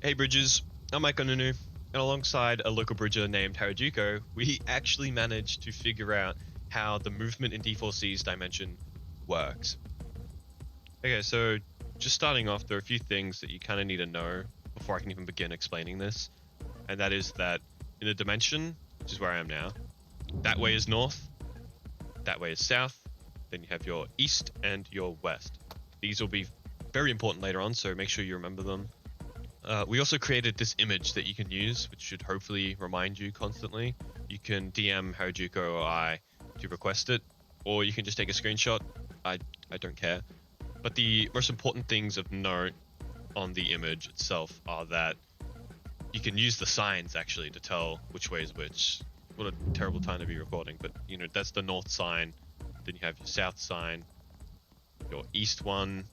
Hey Bridges, I'm Mike Onunu, and alongside a local bridger named Harajuko, we actually managed to figure out how the movement in D4C's dimension works. Okay, so just starting off, there are a few things that you kind of need to know before I can even begin explaining this, and that is that in the dimension, which is where I am now, that way is north, that way is south, then you have your east and your west. These will be very important later on, so make sure you remember them. We also created this image that you can use, which should hopefully remind you constantly. You can DM Harajuko or I to request it, or you can just take a screenshot. I don't care. But the most important things of note on the image itself are that you can use the signs actually to tell which way is which. What a terrible time to be recording, but you know, that's the north sign. Then you have your south sign, your east one,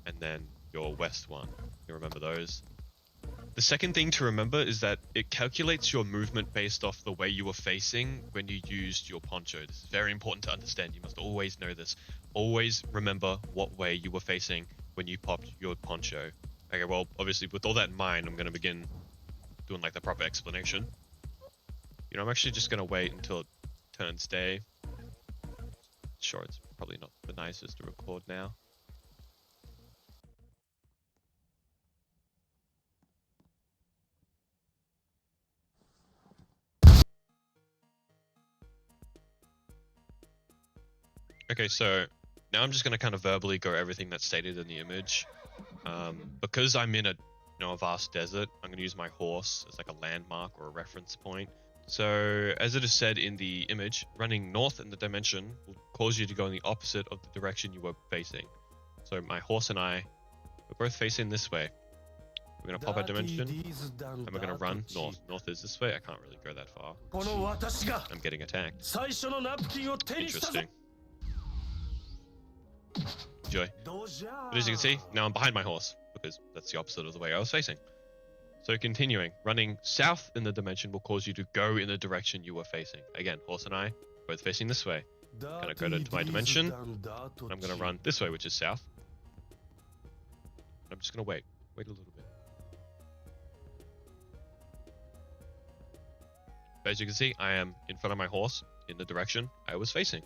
and then your west one. You remember those. The second thing to remember is that it calculates your movement based off the way you were facing when you used your poncho. This is very important to understand. You must always know this. Always remember what way you were facing when you popped your poncho. Okay, well, obviously with all that in mind, I'm going to begin doing like the proper explanation. You know, I'm actually just going to wait until it turns day. Sure, it's probably not the nicest to record now. Okay, so now I'm just going to kind of verbally go everything that's stated in the image. Because I'm in a vast desert, I'm going to use my horse as like a landmark or a reference point. So as it is said in the image, running north in the dimension will cause you to go in the opposite of the direction you were facing. So my horse and I, we're both facing this way. We're going to pop our dimension and we're going to run north. North is this way. I can't really go that far. I'm getting attacked. Interesting. Enjoy. But as you can see, now I'm behind my horse because that's the opposite of the way I was facing. So continuing, running south in the dimension will cause you to go in the direction you were facing. Again, horse and I, both facing this way. Gonna go to my dimension. I'm gonna run this way, which is south. I'm just gonna wait a little bit. But as you can see, I am in front of my horse in the direction I was facing.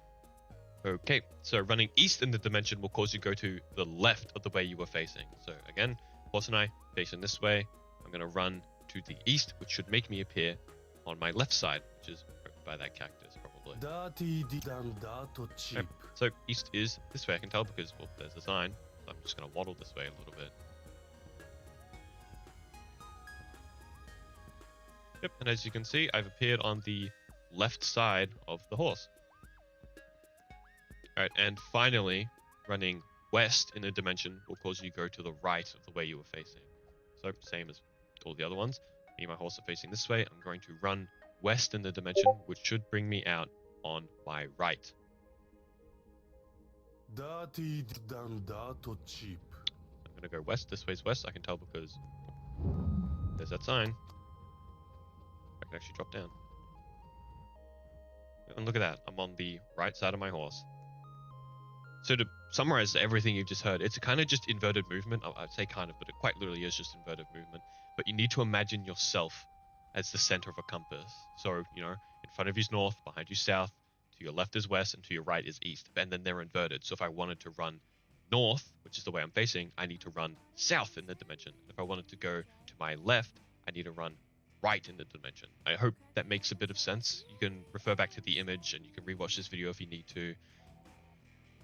Okay, so running east in the dimension will cause you to go to the left of the way you were facing. So again, horse and I facing this way. I'm going to run to the east, which should make me appear on my left side, which is by that cactus, probably. Okay, so east is this way, I can tell, because, well, there's a sign. So I'm just going to waddle this way a little bit. Yep, and as you can see, I've appeared on the left side of the horse. Alright, and finally, running west in a dimension will cause you to go to the right of the way you were facing. So, same as all the other ones. Me and my horse are facing this way. I'm going to run west in the dimension, which should bring me out on my right. I'm going to go west. This way's west. I can tell because there's that sign. I can actually drop down. And look at that. I'm on the right side of my horse. So to summarize everything you've just heard, it's a kind of just inverted movement. I'd say kind of, but it quite literally is just inverted movement. But you need to imagine yourself as the center of a compass. So, you know, in front of you is north, behind you south, to your left is west, and to your right is east. And then they're inverted. So if I wanted to run north, which is the way I'm facing, I need to run south in the dimension. If I wanted to go to my left, I need to run right in the dimension. I hope that makes a bit of sense. You can refer back to the image and you can rewatch this video if you need to.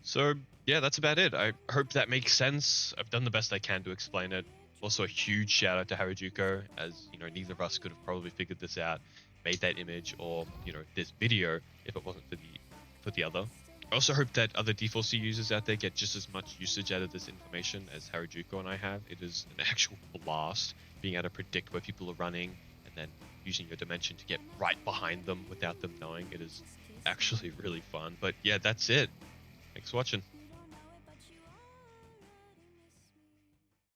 So, yeah, that's about it. I hope that makes sense. I've done the best I can to explain it. Also, a huge shout out to Harajuko, as, you know, neither of us could have probably figured this out, made that image, or, you know, this video, if it wasn't for the other. I also hope that other D4C users out there get just as much usage out of this information as Harajuko and I have. It is an actual blast being able to predict where people are running and then using your dimension to get right behind them without them knowing. It is actually really fun. But yeah, that's it. Thanks for watching.